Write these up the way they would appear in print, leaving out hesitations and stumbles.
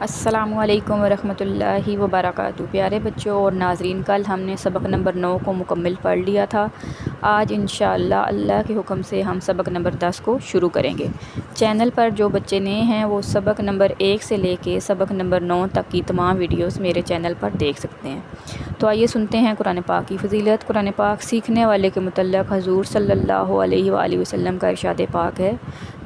السلام علیکم ورحمۃ اللہ وبرکاتہ۔ پیارے بچوں اور ناظرین، کل ہم نے سبق نمبر 9 کو مکمل پڑھ لیا تھا۔ آج انشاءاللہ اللہ کے حکم سے ہم سبق نمبر 10 کو شروع کریں گے۔ چینل پر جو بچے نئے ہیں وہ سبق نمبر 1 سے لے کے سبق نمبر 9 تک کی تمام ویڈیوز میرے چینل پر دیکھ سکتے ہیں۔ تو آئیے سنتے ہیں قرآن پاک کی فضیلت۔ قرآن پاک سیکھنے والے کے متعلق حضور صلی اللہ علیہ وآلہ وسلم کا ارشاد پاک ہے،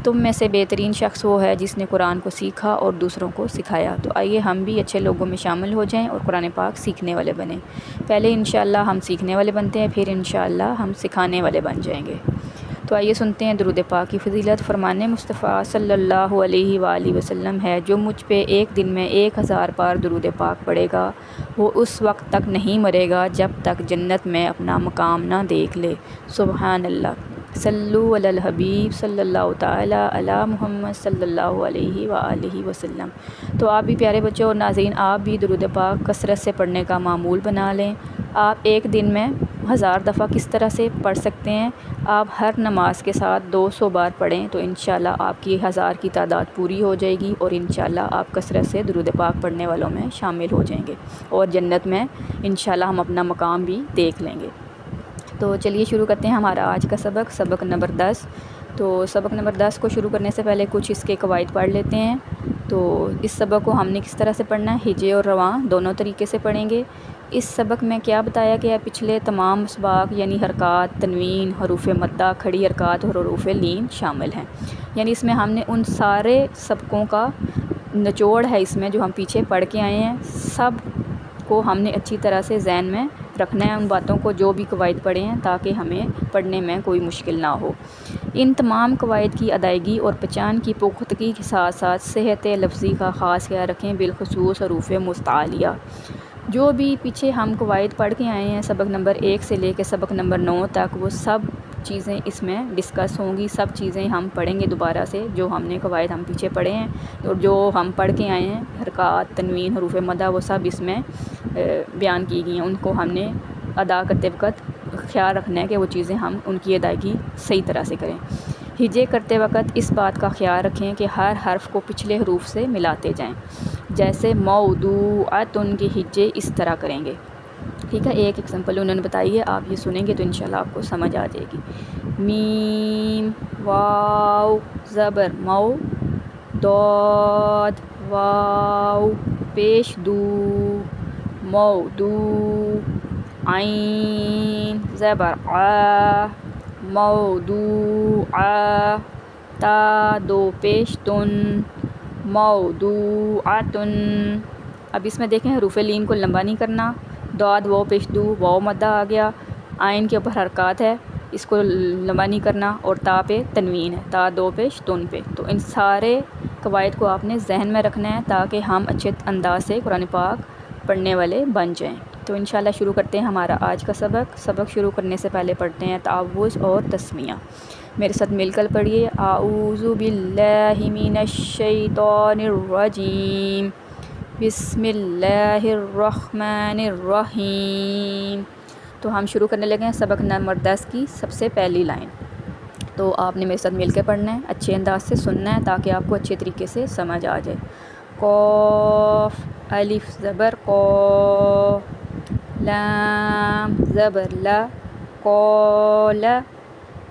تم میں سے بہترین شخص وہ ہے جس نے قرآن کو سیکھا اور دوسروں کو سکھایا۔ تو آئیے ہم بھی اچھے لوگوں میں شامل ہو جائیں اور قرآن پاک سیکھنے والے بنیں۔ پہلے انشاءاللہ ہم سیکھنے والے بنتے ہیں، پھر انشاءاللہ ہم سکھانے والے بن جائیں گے۔ تو آئیے سنتے ہیں درود پاک کی فضیلت۔ فرمان مصطفیٰ صلی اللہ علیہ وآلہ وسلم ہے، جو مجھ پہ ایک دن میں 1000 بار درود پاک پڑھے گا وہ اس وقت تک نہیں مرے گا جب تک جنت میں اپنا مقام نہ دیکھ لے۔ سبحان اللہ۔ صلو علی الحبیب صلی اللہ تعالی علی محمد صلی اللہ علیہ وآلہ وسلم۔ تو آپ بھی پیارے بچوں اور ناظرین، آپ بھی درود پاک کثرت سے پڑھنے کا معمول بنا لیں۔ آپ ایک دن میں 1000 دفعہ کس طرح سے پڑھ سکتے ہیں؟ آپ ہر نماز کے ساتھ 200 بار پڑھیں تو انشاءاللہ آپ کی 1000 کی تعداد پوری ہو جائے گی اور انشاءاللہ آپ کثرت سے درود پاک پڑھنے والوں میں شامل ہو جائیں گے اور جنت میں انشاءاللہ ہم اپنا مقام بھی دیکھ لیں گے۔ تو چلیے شروع کرتے ہیں ہمارا آج کا سبق، سبق نمبر 10۔ تو سبق نمبر 10 کو شروع کرنے سے پہلے کچھ اس کے قواعد پڑھ لیتے ہیں۔ تو اس سبق کو ہم نے کس طرح سے پڑھنا ہے؟ ہجے اور رواں دونوں طریقے سے پڑھیں گے۔ اس سبق میں کیا بتایا گیا ہے؟ پچھلے تمام اسباق یعنی حرکات، تنوین، حروف مدہ، کھڑی حرکات اور حروف لین شامل ہیں۔ یعنی اس میں ہم نے ان سارے سبقوں کا نچوڑ ہے اس میں جو ہم پیچھے پڑھ کے آئے ہیں، سب کو ہم نے اچھی طرح سے ذہن میں رکھنا ہے، ان باتوں کو جو بھی قواعد پڑھے ہیں، تاکہ ہمیں پڑھنے میں کوئی مشکل نہ ہو۔ ان تمام قواعد کی ادائیگی اور پہچان کی پختگی کے ساتھ ساتھ صحت لفظی کا خاص خیال رکھیں، بالخصوص حروف مستعلیہ۔ جو بھی پیچھے ہم قواعد پڑھ کے آئے ہیں سبق نمبر 1 سے لے کے سبق نمبر 9 تک، وہ سب چیزیں اس میں ڈسکس ہوں گی، سب چیزیں ہم پڑھیں گے دوبارہ سے، جو ہم نے قواعد ہم پیچھے پڑھے ہیں اور جو ہم پڑھ کے آئے ہیں، حرکات، تنوین، حروف مدہ، وہ سب اس میں بیان کی گئی ہیں۔ ان کو ہم نے ادا کرتے وقت خیال رکھنا ہے کہ وہ چیزیں ہم ان کی ادائیگی صحیح طرح سے کریں۔ ہجے کرتے وقت اس بات کا خیال رکھیں کہ ہر حرف کو پچھلے حروف سے ملاتے جائیں، جیسے موضوعۃ کے ہجے اس طرح کریں گے۔ ٹھیک ہے، ایک ایگزامپل انہوں نے بتائی ہے، آپ یہ سنیں گے تو انشاءاللہ آپ کو سمجھ آ جائے گی۔ میم واو زبر مو، داد واو پیش دو، مودو، عین زبر آ، موضوع، تا دو پیش تن، موضوعۃن۔ اب اس میں دیکھیں حروف لین کو لمبا نہیں کرنا، داد واو پیش دو، واو مدہ آ گیا، عین کے اوپر حرکات ہے، اس کو لمبا نہیں کرنا، اور تا پہ تنوین ہے، تا دو پیش تن پہ۔ تو ان سارے قواعد کو آپ نے ذہن میں رکھنا ہے تاکہ ہم اچھے انداز سے قرآن پاک پڑھنے والے بن جائیں۔ تو انشاءاللہ شروع کرتے ہیں ہمارا آج کا سبق۔ سبق شروع کرنے سے پہلے پڑھتے ہیں تعوذ اور تسمیہ۔ میرے ساتھ مل کر پڑھیے، اعوذ باللہ من الشیطان الرجیم، بسم اللہ الرحمن الرحیم۔ تو ہم شروع کرنے لگے ہیں سبق نمبر 10 کی سب سے پہلی لائن۔ تو آپ نے میرے ساتھ مل کے پڑھنا ہے، اچھے انداز سے سننا ہے تاکہ آپ کو اچھے طریقے سے سمجھ آ جائے۔ قاف الف زبر قا، لام زبر لا، قال۔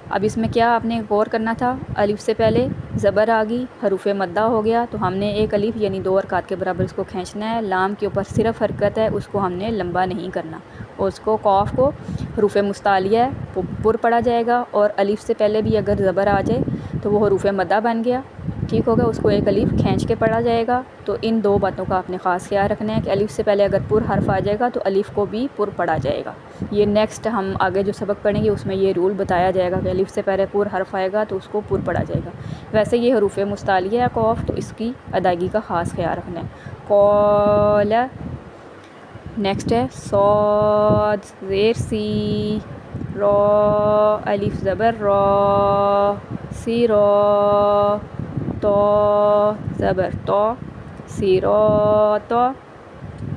اب اس میں کیا آپ نے غور کرنا تھا؟ الف سے پہلے زبر آ گئی، حروف مدہ ہو گیا، تو ہم نے ایک الف یعنی 2 حرکات کے برابر اس کو کھینچنا ہے۔ لام کے اوپر صرف حرکت ہے، اس کو ہم نے لمبا نہیں کرنا، اور اس کو قاف کو حروف مستعلیہ ہے وہ پر پڑھا جائے گا، اور الف سے پہلے بھی اگر زبر آ جائے تو وہ حروف مدہ بن گیا، ٹھیک ہوگا، اس کو ایک الف کھینچ کے پڑھا جائے گا۔ تو ان 2 باتوں کا آپ نے خاص خیال رکھنا ہے کہ الف سے پہلے اگر پر حرف آ جائے گا تو الف کو بھی پر پڑھا جائے گا۔ یہ نیکسٹ ہم آگے جو سبق پڑھیں گے اس میں یہ رول بتایا جائے گا کہ الف سے پہلے پر حرف آئے گا تو اس کو پر پڑھا جائے گا۔ ویسے یہ حروف مستعلیہ ہے قاف، تو اس کی ادائیگی کا خاص خیال رکھنا ہے۔ قال، نیکسٹ ہے صاد زیر سی، را الف زبر را، سیرا، تا زبر تا، سیرات۔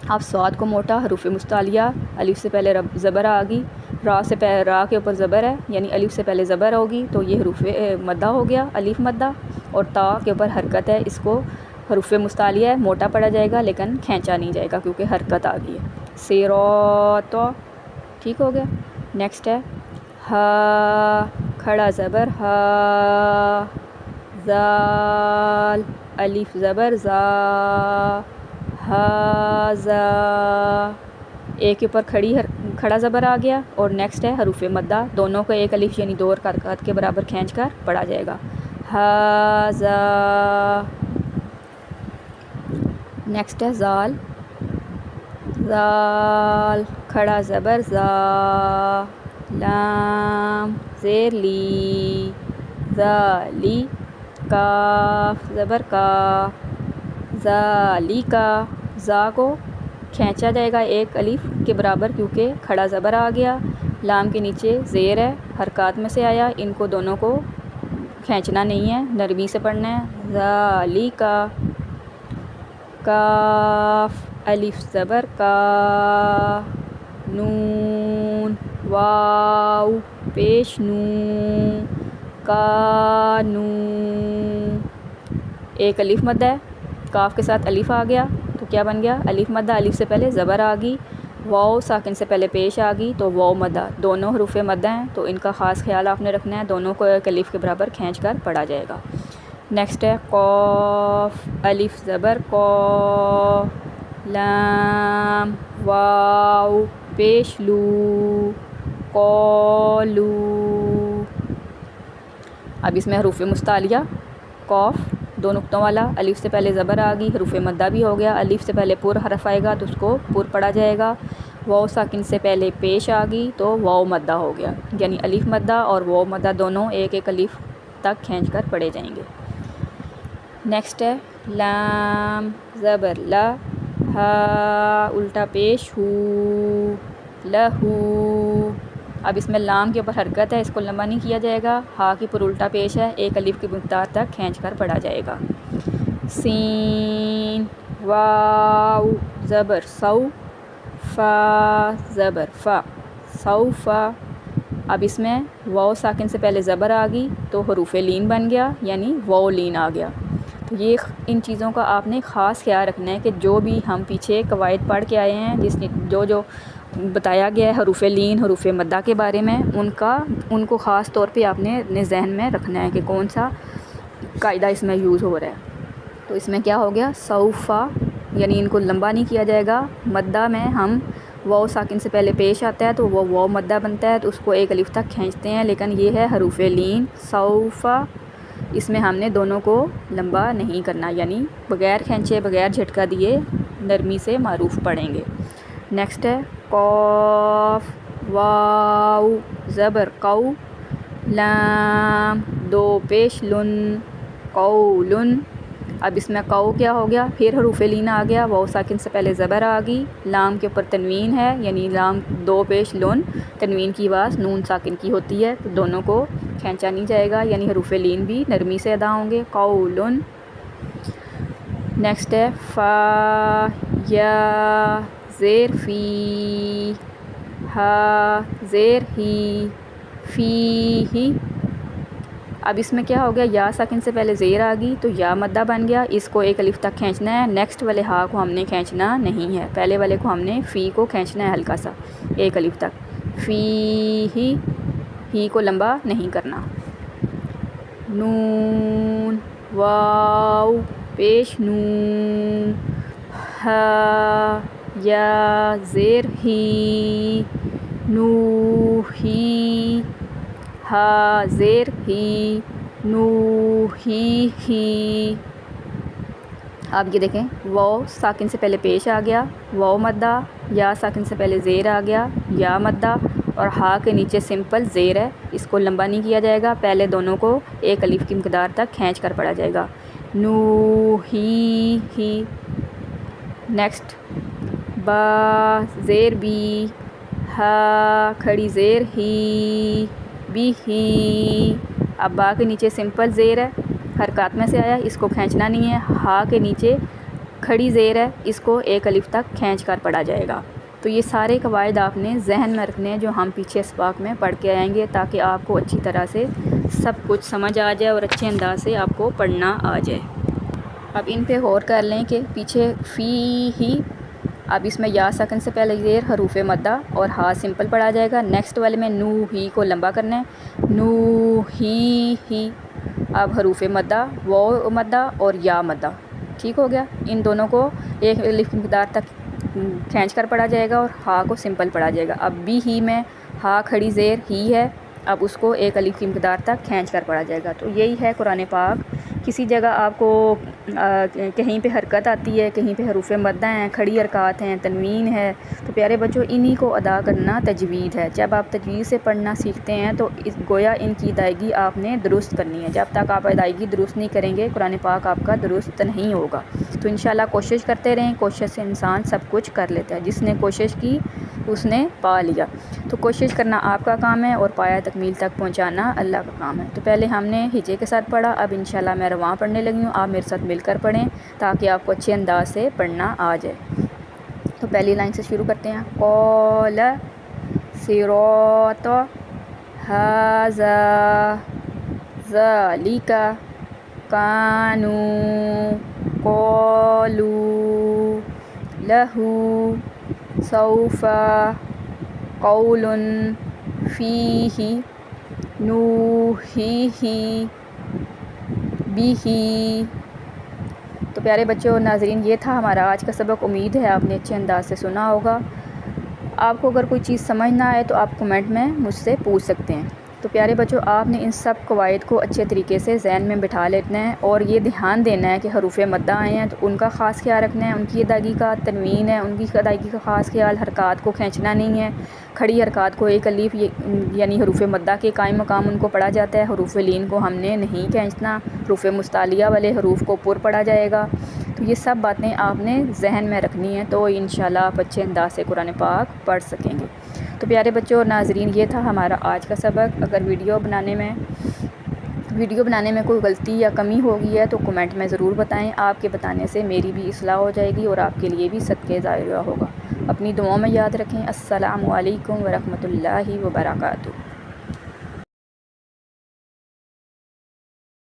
اب صاد کو موٹا، حروف مستعلیہ، الف سے پہلے زبر آ گئی، را سے پہلے را کے اوپر زبر ہے یعنی الف سے پہلے زبر ہوگی تو یہ حروف مدہ ہو گیا، الف مدہ، اور تا کے اوپر حرکت ہے، اس کو حروف مستعلیہ ہے، موٹا پڑا جائے گا لیکن کھینچا نہیں جائے گا کیونکہ حرکت آ گئی ہے. صراط، ٹھیک ہو گیا. نیکسٹ ہے ہا، کھڑا زبر ہا، زال، الف زبر زا، ہاذا، ایک کے اوپر کھڑا زبر آ گیا. اور نیکسٹ ہے حروف مدہ، دونوں کو ایک الف یعنی 2 حرکات کے برابر کھینچ کر پڑھا جائے گا. ہاذا. نیکسٹ ہے زال، زال، کھڑا زبر زا، لام، زیر لی، ذالی، کاف زبر کا، ذالکا. زا کو کھینچا جائے گا ایک الف کے برابر کیونکہ کھڑا زبر آ گیا. لام کے نیچے زیر ہے، حرکات میں سے آیا، ان کو دونوں کو کھینچنا نہیں ہے، نرمی سے پڑھنا ہے. ذالکا. کاف، الف زبر کا، نون، واو، پیش نو، کانو. ایک الف مدہ ہے، کاف کے ساتھ الف آ گیا تو کیا بن گیا؟ الف مدہ. الف سے پہلے زبر آ گئی، واو ساکن سے پہلے پیش آ گئی تو واو مدہ. دونوں حروف مدہ ہیں تو ان کا خاص خیال آپ نے رکھنا ہے، دونوں کو ایک الف کے برابر کھینچ کر پڑھا جائے گا. نیکسٹ ہے قاف، الف زبر کو، لام، واو، پیش لو، قولو. اب اس میں حروف مستعلیہ، قاف 2 نقطوں والا، الف سے پہلے زبر آ گئی، حروف مدہ بھی ہو گیا. الف سے پہلے پر حرف آئے گا تو اس کو پر پڑھا جائے گا. واو ساکن سے پہلے پیش آ گئی تو واو مدہ ہو گیا، یعنی الف مدہ اور واو مدہ دونوں ایک ایک الف تک کھینچ کر پڑھے جائیں گے. نیکسٹ ہے لام، زبر لا، ہا، الٹا پیش ہو، لہو. اب اس میں لام کے اوپر حرکت ہے، اس کو لمبا نہیں کیا جائے گا. ہا کی پر الٹا پیش ہے، ایک الف کی مقدار تک کھینچ کر پڑھا جائے گا. سین، واو، زبر سو، فا، زبر فا، سوفا. اب اس میں واو ساکن سے پہلے زبر آ گئی تو حروف لین بن گیا، یعنی واو لین آ گیا. تو یہ ان چیزوں کا آپ نے خاص خیال رکھنا ہے کہ جو بھی ہم پیچھے قواعد پڑھ کے آئے ہیں، جو بتایا گیا ہے حروف لین، حروف مدہ کے بارے میں، ان کو خاص طور پہ آپ نے اپنے ذہن میں رکھنا ہے کہ کون سا قاعدہ اس میں یوز ہو رہا ہے. تو اس میں کیا ہو گیا؟ سوفا، یعنی ان کو لمبا نہیں کیا جائے گا. مدہ میں ہم واو ساکن سے پہلے پیش آتا ہے تو وہ واو مدہ بنتا ہے تو اس کو ایک الف تک کھینچتے ہیں، لیکن یہ ہے حروف لین سوفا، اس میں ہم نے دونوں کو لمبا نہیں کرنا، یعنی بغیر کھینچے بغیر جھٹکا دیے نرمی سے معروف پڑھیں گے. نیکسٹ ہے قاف، واو، زبر قو، لام، 2 پیش لن، قولن. اب اس میں قو کیا ہو گیا؟ پھر حروف لین آ گیا، واو ساکن سے پہلے زبر آ گئی، لام کے اوپر تنوین ہے، یعنی لام 2 پیش لن، تنوین کی آواز نون ساکن کی ہوتی ہے تو دونوں کو کھینچا نہیں جائے گا، یعنی حروف لین بھی نرمی سے ادا ہوں گے. قولن. نیکسٹ ہے فا، یا، زیر فی، ہا، زیر ہی، فی ہی. اب اس میں کیا ہو گیا؟ یا ساکن سے پہلے زیر آ گئی تو یا مدہ بن گیا، اس کو ایک الف تک کھینچنا ہے. نیکسٹ والے ہا کو ہم نے کھینچنا نہیں ہے، پہلے والے کو ہم نے فی کو کھینچنا ہے ہلکا سا ایک الف تک. فی ہی کو لمبا نہیں کرنا. نون، واو، پیش نو، ہا، یا، زیر ہی، نو ہی، ہا، زیر ہی، نو ہی. اب یہ دیکھیں واو ساکن سے پہلے پیش آ گیا، واو مدہ، یا ساکن سے پہلے زیر آ گیا، یا مدہ، اور ہا کے نیچے سمپل زیر ہے، اس کو لمبا نہیں کیا جائے گا، پہلے دونوں کو ایک الف کی مقدار تک کھینچ کر پڑھا جائے گا. نو ہی. نیکسٹ با، زیر بی، ہا، کھڑی زیر ہی، بی ہی. اب با کے نیچے سمپل زیر ہے، حرکات میں سے آیا، اس کو کھینچنا نہیں ہے. ہا کے نیچے کھڑی زیر ہے، اس کو ایک الف تک کھینچ کر پڑھا جائے گا. تو یہ سارے قواعد آپ نے ذہن میں رکھنے ہیں جو ہم پیچھے اسباق میں پڑھ کے آئیں گے، تاکہ آپ کو اچھی طرح سے سب کچھ سمجھ آ جائے اور اچھے انداز سے آپ کو پڑھنا آ جائے. اب ان پہ غور کر لیں کہ پیچھے فی ہی، اب اس میں یا ساکن سے پہلے زیر حروف مدہ اور ہا سمپل پڑھا جائے گا۔ نیکسٹ والے میں نو ہی کو لمبا کرنا ہے، نو ہی، اب حروف مدہ، واو مدہ اور یا مدہ، ٹھیک ہو گیا۔ ان دونوں کو ایک الف کی مقدار تک کھینچ کر پڑھا جائے گا اور ہا کو سمپل پڑھا جائے گا۔ اب بھی ہی میں ہا کھڑی زیر ہی ہے، اب اس کو ایک الف کی مقدار تک کھینچ کر پڑھا جائے گا۔ تو یہی ہے قرآن پاک۔ کسی جگہ آپ کو کہیں پہ حرکت آتی ہے، کہیں پہ حروف مدہ ہیں، کھڑی حرکات ہیں، تنوین ہے، تو پیارے بچوں انہی کو ادا کرنا تجوید ہے۔ جب آپ تجوید سے پڑھنا سیکھتے ہیں تو گویا ان کی ادائیگی آپ نے درست کرنی ہے۔ جب تک آپ ادائیگی درست نہیں کریں گے قرآن پاک آپ کا درست نہیں ہوگا۔ تو انشاءاللہ کوشش کرتے رہیں، کوشش سے انسان سب کچھ کر لیتا ہے، جس نے کوشش کی اس نے پا لیا۔ تو کوشش کرنا آپ کا کام ہے اور پایا تکمیل تک پہنچانا اللہ کا کام ہے۔ تو پہلے ہم نے ہجے کے ساتھ پڑھا، اب انشاءاللہ میں رواں پڑھنے لگی ہوں، آپ میرے ساتھ مل کر پڑھیں تاکہ آپ کو اچھے انداز سے پڑھنا آ جائے۔ تو پہلی لائن سے شروع کرتے ہیں۔ قال صراط ھذا ذلک كانوا قالوا له سوف قول فيه نوحيه به۔ تو پیارے بچوں اور ناظرین، یہ تھا ہمارا آج کا سبق۔ امید ہے آپ نے اچھے انداز سے سنا ہوگا۔ آپ کو اگر کوئی چیز سمجھ نہ آئے تو آپ کمنٹ میں مجھ سے پوچھ سکتے ہیں۔ تو پیارے بچوں آپ نے ان سب قواعد کو اچھے طریقے سے ذہن میں بٹھا لینا ہے اور یہ دھیان دینا ہے کہ حروف مدہ آئے ہیں تو ان کا خاص خیال رکھنا ہے، ان کی ادائیگی کا، تنوین ہے ان کی ادائیگی کا خاص خیال، حرکات کو کھینچنا نہیں ہے، کھڑی حرکات کو ایک الف یعنی حروف مدہ کے قائم مقام ان کو پڑھا جاتا ہے، حروف لین کو ہم نے نہیں کھینچنا، حروف مستعلیہ والے حروف کو پر پڑھا جائے گا۔ تو یہ سب باتیں آپ نے ذہن میں رکھنی ہیں تو انشاءاللہ آپ اچھے انداز سے قرآن پاک پڑھ سکیں گے۔ تو پیارے بچوں اور ناظرین یہ تھا ہمارا آج کا سبق۔ اگر ویڈیو بنانے میں کوئی غلطی یا کمی ہوگی ہے تو کمنٹ میں ضرور بتائیں، آپ کے بتانے سے میری بھی اصلاح ہو جائے گی اور آپ کے لیے بھی صدقے ضائع ہوگا۔ اپنی دعاؤں میں یاد رکھیں۔ السلام علیکم ورحمۃ اللہ وبرکاتہ۔